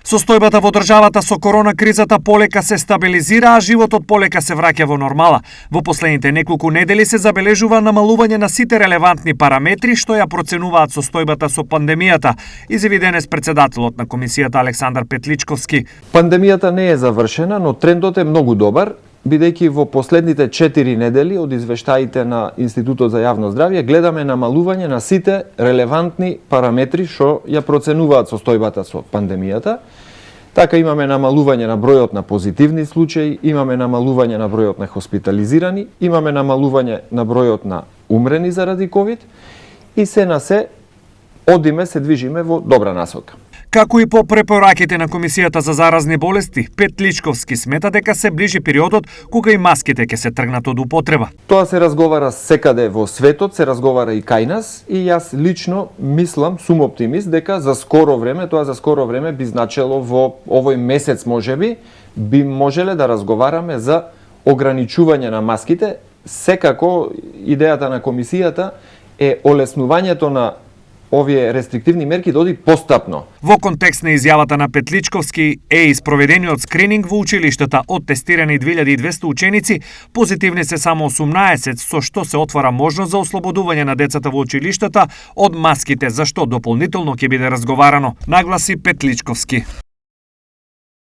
Состојбата во државата со корона кризата полека се стабилизира, а животот полека се враќа во нормала. Во последните неколку недели се забележува намалување на сите релевантни параметри што ја проценуваат состојбата со пандемијата, изјави денес председателот на комисијата Александар Петличковски. Пандемијата не е завршена, но трендот е многу добар, бидејќи во последните 4 недели од извештаите на Институтот за јавно здравје гледаме намалување на сите релевантни параметри што ја проценуваат состојбата со пандемијата. Така имаме намалување на бројот на позитивни случаи, имаме намалување на бројот на хоспитализирани, имаме намалување на бројот на умрени заради ковид и се на се одиме, се движиме во добра насока. Како и по препораките на Комисијата за заразни болести, Петличковски смета дека се ближи периодот кога и маските ќе се тргнат од употреба. Тоа се разговара секаде во светот, се разговара и кај нас и јас лично мислам, сум оптимист дека за скоро време, тоа за скоро време би значело во овој месец можеби, би можеле да разговараме за ограничување на маските. Секако идејата на комисијата е олеснувањето на овие рестриктивни мерки да оди постапно. Во контекст на изјавата на Петличковски е и спроведениот скрининг во училиштата од тестирани 2200 ученици, позитивни се само 18, со што се отвара можност за ослободување на децата во училиштата од маските, за што дополнително ќе биде разговарано, нагласи Петличковски.